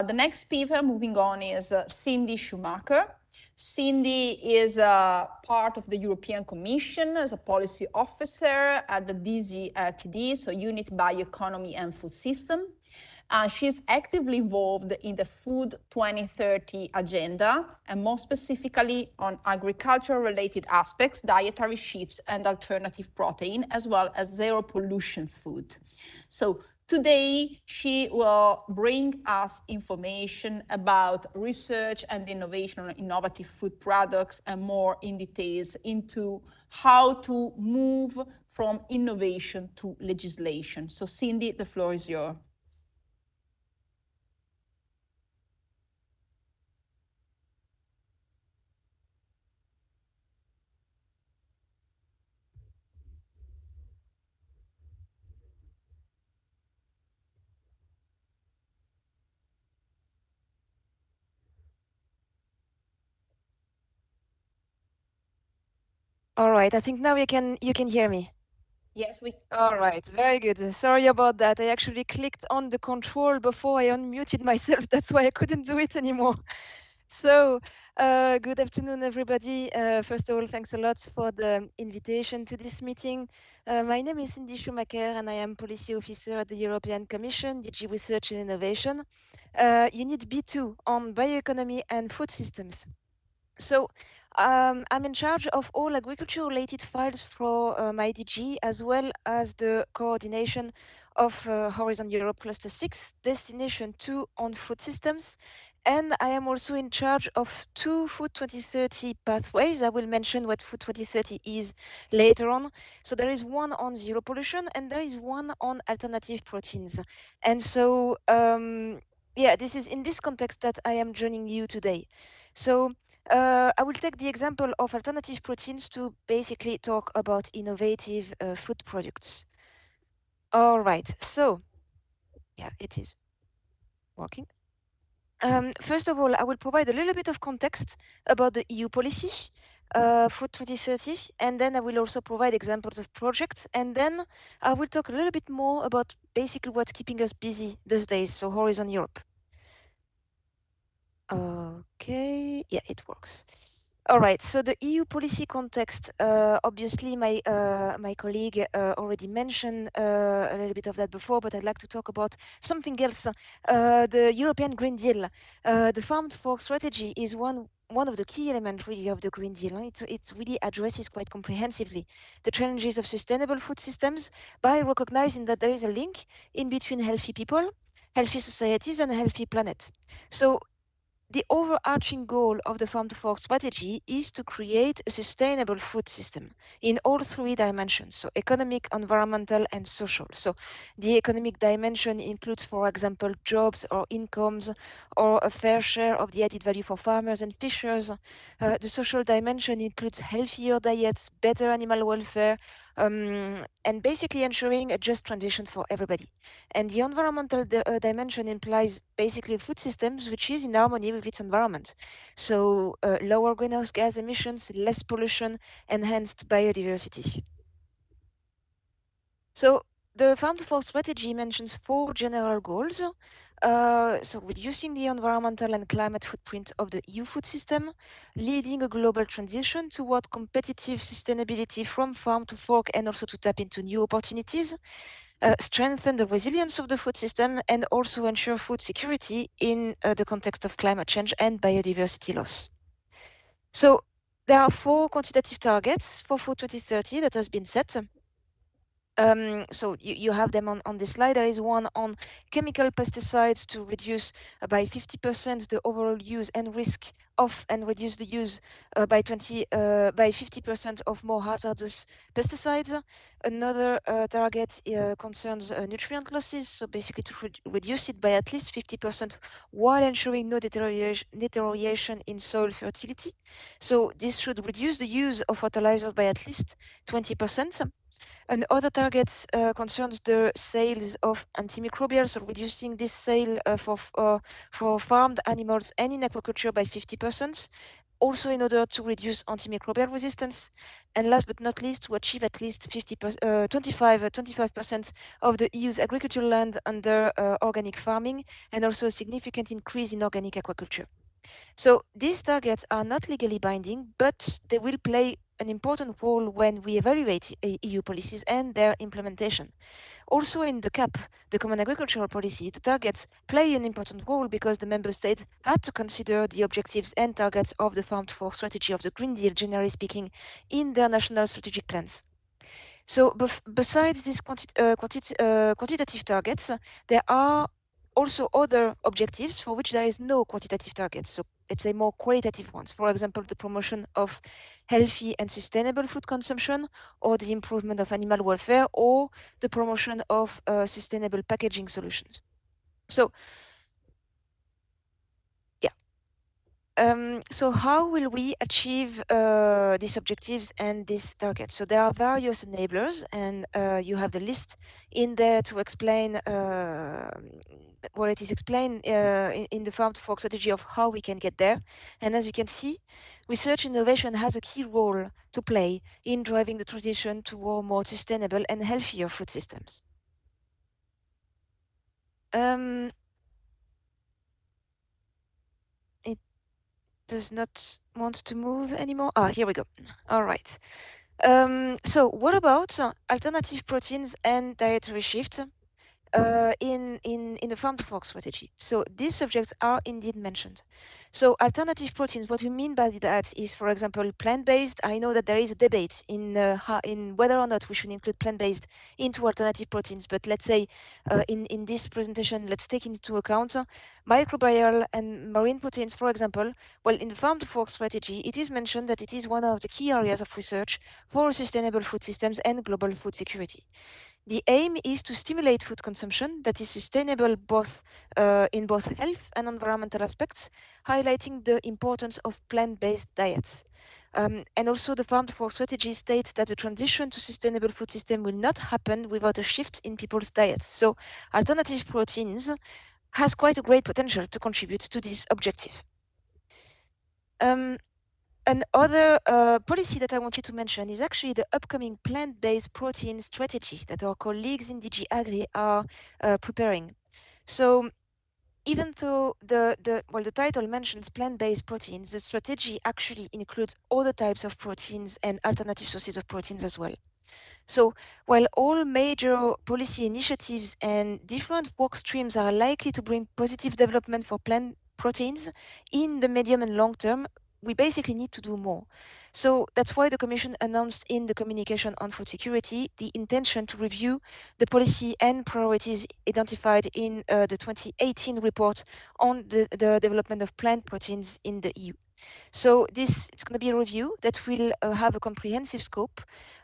The next speaker, moving on, is Cindy Schumacher. Cindy is part of the European Commission as a policy officer at the DGTD, so Unit Bioeconomy and Food System. She's actively involved in the Food 2030 agenda, and more specifically on agriculture-related aspects, dietary shifts, and alternative protein, as well as zero pollution food. So today, she will bring us information about research and innovation on innovative food products, and more in details into how to move from innovation to legislation. So Cindy, the floor is yours. All right, I think now you can hear me. Yes, we. All right, very good. Sorry about that. I actually clicked on the control before I unmuted myself. That's why I couldn't do it anymore. So, good afternoon, everybody. First of all, thanks a lot for the invitation to this meeting. My name is Cindy Schumacher, and I am Policy Officer at the European Commission, DG Research and Innovation, Unit B2 on bioeconomy and food systems. So I'm in charge of all agriculture-related files for my DG, as well as the coordination of Horizon Europe Cluster 6, Destination 2 on food systems. And I am also in charge of 2 Food 2030 pathways. I will mention what Food 2030 is later on. So there is one on zero pollution, and there is one on alternative proteins. And so, yeah, this is in this context that I am joining you today. So I will take the example of alternative proteins to basically talk about innovative food products. All right, so yeah, it is working. First of all, I will provide a little bit of context about the EU policy, Food 2030, and then I will also provide examples of projects, and then I will talk a little bit more about basically what's keeping us busy these days, so Horizon Europe. Okay, yeah, it works. All right, so the EU policy context, obviously my colleague already mentioned a little bit of that before, but I'd like to talk about something else. The European Green Deal. The Farm to Fork strategy is one of the key elements really of the Green Deal. It really addresses quite comprehensively the challenges of sustainable food systems by recognizing that there is a link in between healthy people, healthy societies, and a healthy planet. So the overarching goal of the Farm to Fork strategy is to create a sustainable food system in all 3 dimensions, so economic, environmental, and social. So the economic dimension includes, for example, jobs or incomes, or a fair share of the added value for farmers and fishers. The social dimension includes healthier diets, better animal welfare, and basically ensuring a just transition for everybody. And the environmental dimension implies basically food systems which is in harmony with its environment. So lower greenhouse gas emissions, less pollution, enhanced biodiversity. So the Farm to Fork strategy mentions 4 general goals. So reducing the environmental and climate footprint of the EU food system, leading a global transition toward competitive sustainability from farm to fork, and also to tap into new opportunities, strengthen the resilience of the food system, and also ensure food security in the context of climate change and biodiversity loss. So there are 4 quantitative targets for Food 2030 that has been set. So you have them on this slide. There is one on chemical pesticides to reduce by 50% the overall use and risk of, and reduce the use by 50% of more hazardous pesticides. Another target concerns nutrient losses, so basically to reduce it by at least 50% while ensuring no deterioration in soil fertility. So this should reduce the use of fertilizers by at least 20%. And other targets concerns the sales of antimicrobials, so reducing this sale for farmed animals and in aquaculture by 50%. also in order to reduce antimicrobial resistance, and last but not least, to achieve at least 25% of the EU's agricultural land under organic farming, and also a significant increase in organic aquaculture. So these targets are not legally binding, but they will play an important role when we evaluate EU policies and their implementation. Also in the CAP, the Common Agricultural Policy, the targets play an important role because the member states had to consider the objectives and targets of the Farm to Fork strategy of the Green Deal, generally speaking, in their national strategic plans. So besides these quantitative targets, there are also other objectives for which there is no quantitative targets. So let's say more qualitative ones. For example, the promotion of healthy and sustainable food consumption, or the improvement of animal welfare, or the promotion of sustainable packaging solutions. So so how will we achieve these objectives and these targets? So there are various enablers, and you have the list in there to explain where it is explained in the Farm to Fork strategy of how we can get there. And as you can see, research innovation has a key role to play in driving the transition toward more sustainable and healthier food systems. Does not want to move anymore. Here we go. All right. So what about alternative proteins and dietary shift in the farm to fork strategy? So these subjects are indeed mentioned. So alternative proteins, what we mean by that is, for example, plant-based. I know that there is a debate in whether or not we should include plant-based into alternative proteins, but let's say in this presentation, let's take into account microbial and marine proteins, for example. Well, in the farm to fork strategy, it is mentioned that it is one of the key areas of research for sustainable food systems and global food security. The aim is to stimulate food consumption that is sustainable both in both health and environmental aspects, highlighting the importance of plant-based diets. And also the Farm to Fork strategy states that the transition to sustainable food system will not happen without a shift in people's diets. So alternative proteins has quite a great potential to contribute to this objective. Another policy that I wanted to mention is actually the upcoming plant-based protein strategy that our colleagues in DG Agri are preparing. So even though the title mentions plant-based proteins, the strategy actually includes other types of proteins and alternative sources of proteins as well. So while all major policy initiatives and different work streams are likely to bring positive development for plant proteins in the medium and long term, we basically need to do more. So that's why the Commission announced in the communication on food security the intention to review the policy and priorities identified in the 2018 report on the development of plant proteins in the EU. So it's going to be a review that will have a comprehensive scope,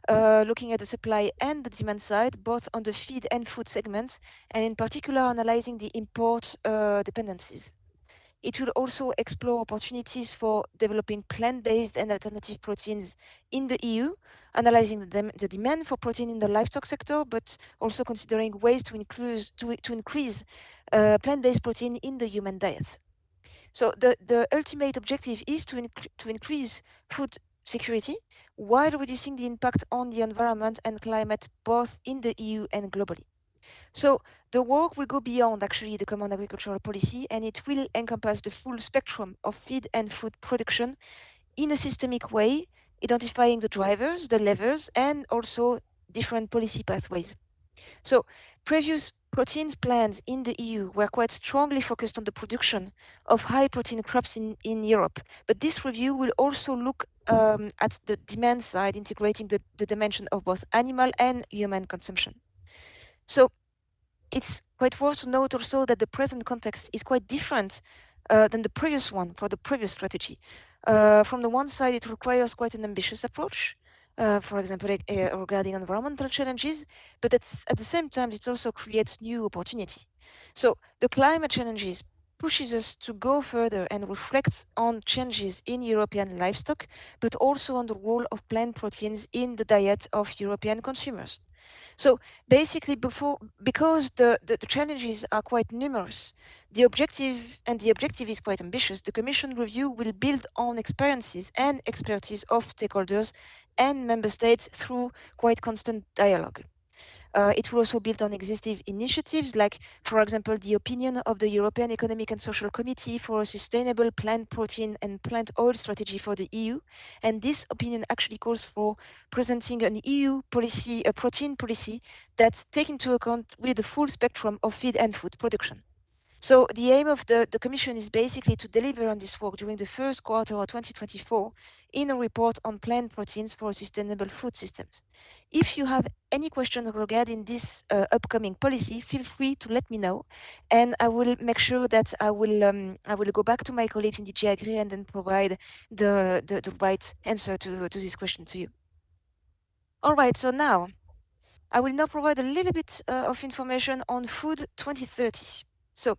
looking at the supply and the demand side, both on the feed and food segments, and in particular analyzing the import dependencies. It will also explore opportunities for developing plant-based and alternative proteins in the EU, analyzing the demand for protein in the livestock sector, but also considering ways to increase plant-based protein in the human diet. So the ultimate objective is to increase food security while reducing the impact on the environment and climate, both in the EU and globally. So the work will go beyond actually the Common Agricultural Policy, and it will encompass the full spectrum of feed and food production in a systemic way, identifying the drivers, the levers, and also different policy pathways. So previous proteins plans in the EU were quite strongly focused on the production of high protein crops in Europe. But this review will also look at the demand side, integrating the dimension of both animal and human consumption. So it's quite worth to note also that the present context is quite different than the previous one for the previous strategy. From the one side, it requires quite an ambitious approach, for example, regarding environmental challenges, but at the same time, it also creates new opportunity. So the climate challenges pushes us to go further and reflects on changes in European livestock, but also on the role of plant proteins in the diet of European consumers. So basically, because the challenges are quite numerous, the objective is quite ambitious, the Commission review will build on experiences and expertise of stakeholders and member states through quite constant dialogue. It will also build on existing initiatives like, for example, the opinion of the European Economic and Social Committee for a sustainable plant protein and plant oil strategy for the EU. And this opinion actually calls for presenting an EU policy, a protein policy that takes into account really the full spectrum of feed and food production. So the aim of the Commission is basically to deliver on this work during the first quarter of 2024 in a report on plant proteins for sustainable food systems. If you have any question regarding this upcoming policy, feel free to let me know, and I will make sure that I will go back to my colleagues in DG Agri and then provide the right answer to this question to you. All right, so now I will now provide a little bit of information on Food 2030. So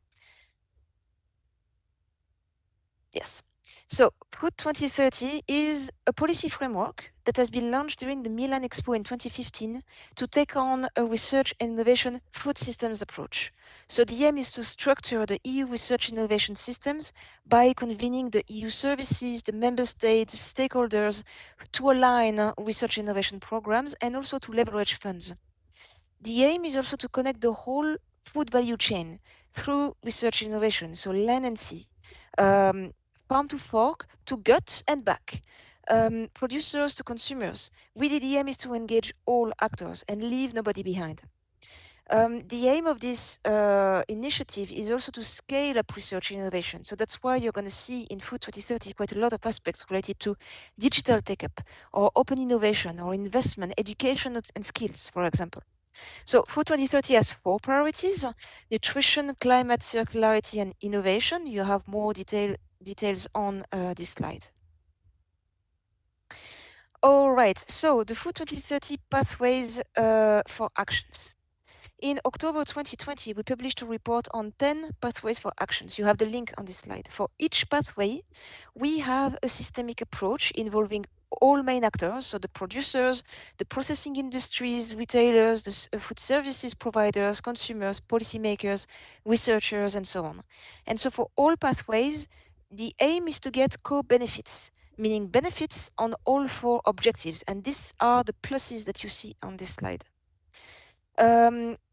yes. So Food 2030 is a policy framework that has been launched during the Milan Expo in 2015 to take on a research and innovation food systems approach. So the aim is to structure the EU research innovation systems by convening the EU services, the member states, stakeholders to align research innovation programs and also to leverage funds. The aim is also to connect the whole food value chain through research innovation, so land and sea, um, farm to fork, to gut and back, producers to consumers. Really, the aim is to engage all actors and leave nobody behind. The aim of this initiative is also to scale up research innovation. So that's why you're going to see in Food 2030 quite a lot of aspects related to digital take-up or open innovation or investment, education and skills, for example. So Food 2030 has 4 priorities: nutrition, climate, circularity, and innovation. You have more details on this slide. All right, so the Food 2030 pathways for actions. In October 2020, we published a report on 10 pathways for actions. You have the link on this slide. For each pathway, we have a systemic approach involving all main actors, so the producers, the processing industries, retailers, the food services providers, consumers, policymakers, researchers, and so on. And so for all pathways, the aim is to get co-benefits, meaning benefits on all 4 objectives. And these are the pluses that you see on this slide.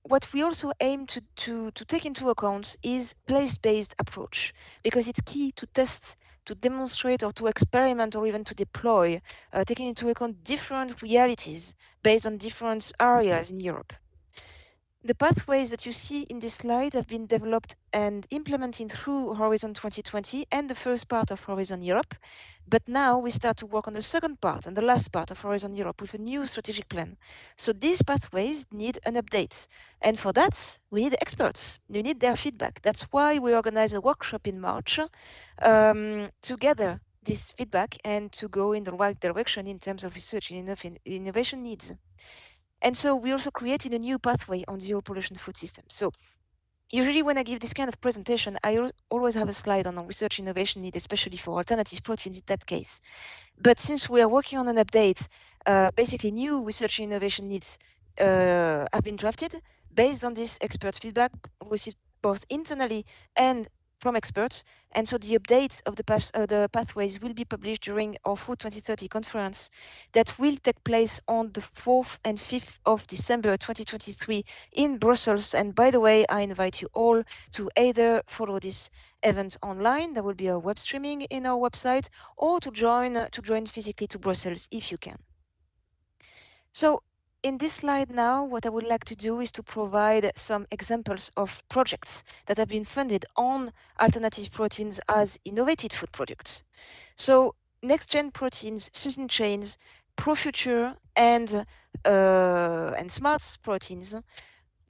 What we also aim to take into account is place-based approach, because it's key to test, to demonstrate, or to experiment, or even to deploy, taking into account different realities based on different areas in Europe. The pathways that you see in this slide have been developed and implemented through Horizon 2020 and the first part of Horizon Europe. But now we start to work on the second part and the last part of Horizon Europe with a new strategic plan. So these pathways need an update. And for that, we need experts. We need their feedback. That's why we organize a workshop in March to gather this feedback and to go in the right direction in terms of research and innovation needs. And so we also created a new pathway on zero pollution food systems. So usually when I give this kind of presentation, I always have a slide on research innovation need, especially for alternative proteins in that case. But since we are working on an update, basically new research and innovation needs have been drafted based on this expert feedback received both internally and from experts. And so the updates of the pathways will be published during our Food 2030 conference that will take place on the 4th and 5th of December 2023 in Brussels. And by the way, I invite you all to either follow this event online, there will be a web streaming in our website, or to join physically to Brussels if you can. So in this slide now, what I would like to do is to provide some examples of projects that have been funded on alternative proteins as innovative food products. So next-gen proteins, Susan chains, ProFuture, and smart proteins.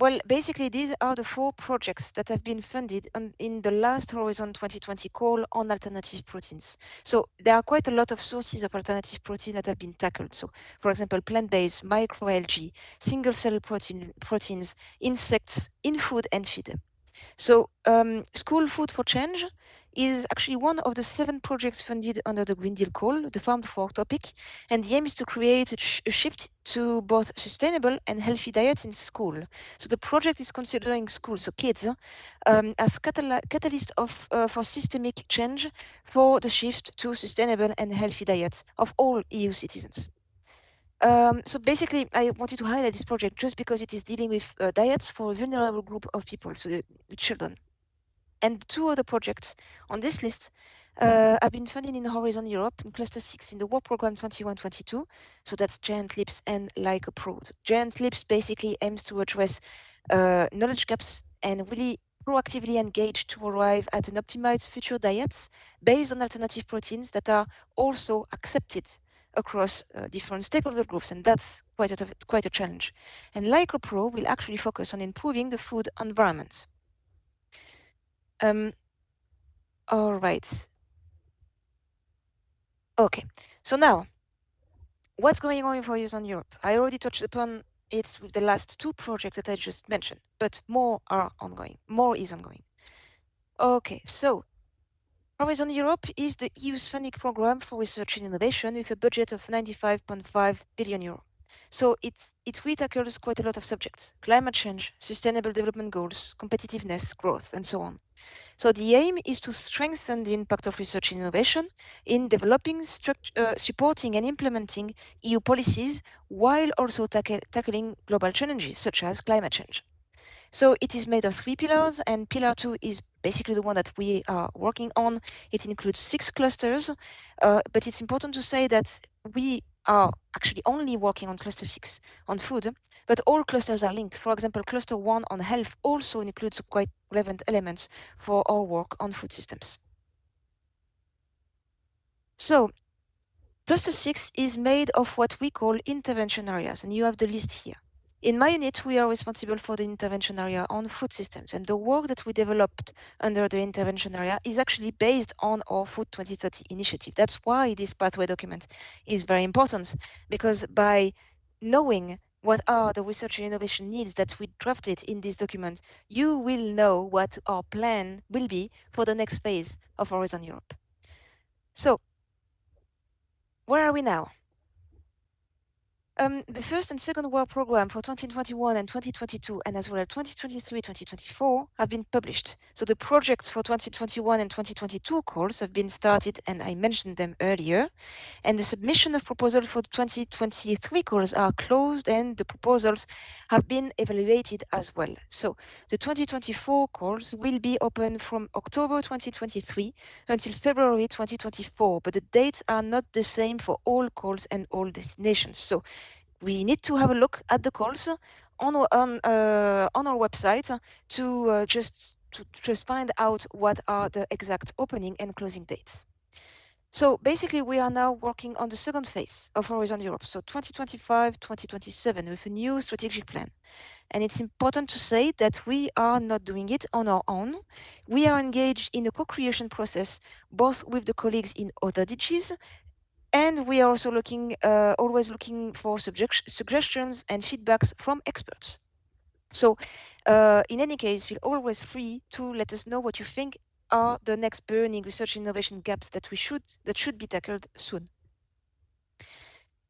Well, basically, these are the 4 projects that have been funded in the last Horizon 2020 call on alternative proteins. So there are quite a lot of sources of alternative proteins that have been tackled. So, for example, plant-based, microalgae, single-cell proteins, insects in food and feed. So School Food for Change is actually one of the 7 projects funded under the Green Deal call, the Farm to Fork topic, and the aim is to create a shift to both sustainable and healthy diets in school. So the project is considering schools, so kids, as catalyst for systemic change for the shift to sustainable and healthy diets of all EU citizens. So basically, I wanted to highlight this project just because it is dealing with diets for a vulnerable group of people, so the children. And 2 other projects on this list have been funded in Horizon Europe in Cluster 6 in the Work Programme 21-22. So that's Giant Leaps and Like a Pro. Giant Leaps basically aims to address knowledge gaps and really proactively engage to arrive at an optimized future diets based on alternative proteins that are also accepted across different stakeholder groups, and that's quite a challenge. And Like a Pro will actually focus on improving the food environment. All right. Okay. So now, what's going on for Horizon Europe? I already touched upon it with the last 2 projects that I just mentioned, but more are ongoing. More is ongoing. Okay, so Horizon Europe is the EU's funding program for research and innovation with a budget of 95.5 billion euro. So it really tackles quite a lot of subjects: climate change, sustainable development goals, competitiveness, growth, and so on. So the aim is to strengthen the impact of research and innovation in developing, supporting and implementing EU policies while also tackling global challenges such as climate change. So it is made of 3 pillars, and pillar 2 is basically the one that we are working on. It includes 6 clusters, but it's important to say that we are actually only working on cluster 6 on food, but all clusters are linked. For example, cluster 1 on health also includes quite relevant elements for our work on food systems. So cluster 6 is made of what we call intervention areas, and you have the list here. In my unit, we are responsible for the intervention area on food systems, and the work that we developed under the intervention area is actually based on our Food 2030 initiative. That's why this pathway document is very important, because by knowing what are the research and innovation needs that we drafted in this document, you will know what our plan will be for the next phase of Horizon Europe. So, where are we now? The first and second work program for 2021 and 2022, and as well as 2023-2024, have been published. So the projects for 2021 and 2022 calls have been started, and I mentioned them earlier. And the submission of proposals for the 2023 calls are closed, and the proposals have been evaluated as well. So the 2024 calls will be open from October 2023 until February 2024, but the dates are not the same for all calls and all destinations. So we need to have a look at the calls on our website to just find out what are the exact opening and closing dates. So basically, we are now working on the second phase of Horizon Europe, so 2025-2027, with a new strategic plan. And it's important to say that we are not doing it on our own. We are engaged in a co-creation process, both with the colleagues in other DGs, and we are also always looking for suggestions and feedbacks from experts. So in any case, feel always free to let us know what you think are the next burning research and innovation gaps that should be tackled soon.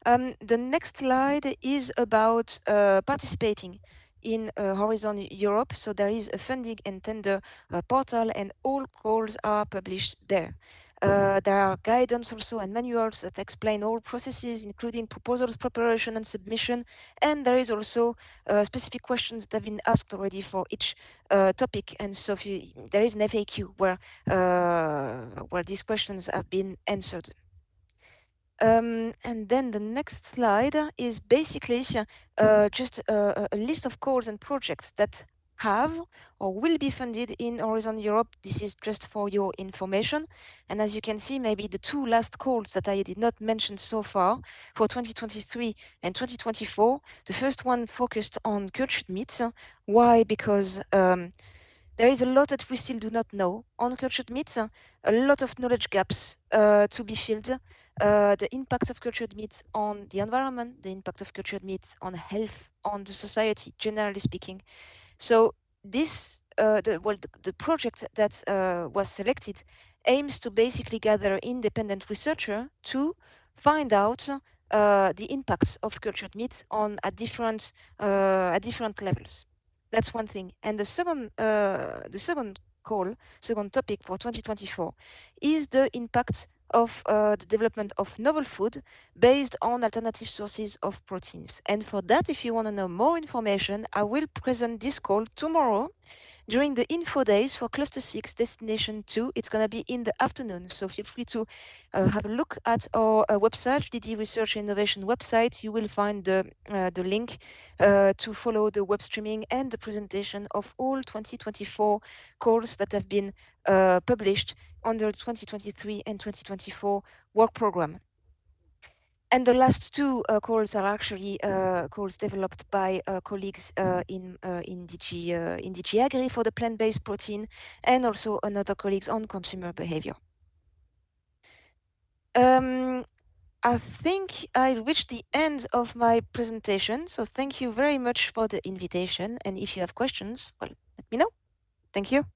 The next slide is about participating in Horizon Europe. So there is a funding and tender portal, and all calls are published there. There are guidance also and manuals that explain all processes, including proposals preparation and submission. And there is also specific questions that have been asked already for each topic. And so there is an FAQ where these questions have been answered. And then the next slide is basically just a list of calls and projects that have or will be funded in Horizon Europe. This is just for your information. And as you can see, maybe the 2 last calls that I did not mention so far for 2023 and 2024, the first one focused on cultured meats. Why? Because there is a lot that we still do not know on cultured meats, a lot of knowledge gaps to be filled. The impact of cultured meats on the environment, the impact of cultured meats on health, on the society, generally speaking. So this the project that was selected aims to basically gather independent researcher to find out the impacts of cultured meat on at different levels. That's one thing. And the second topic for 2024 is the impact of the development of novel food based on alternative sources of proteins. And for that, if you want to know more information, I will present this call tomorrow during the info days for Cluster 6 Destination 2. It's going to be in the afternoon, so feel free to have a look at our website, DD Research Innovation website. You will find the link to follow the web streaming and the presentation of all 2024 calls that have been published under 2023 and 2024 work program. And the last two calls are actually calls developed by colleagues in DG Agri for the plant-based protein, and also another colleagues on consumer behavior. I think I reached the end of my presentation, so thank you very much for the invitation. And if you have questions, well, let me know. Thank you.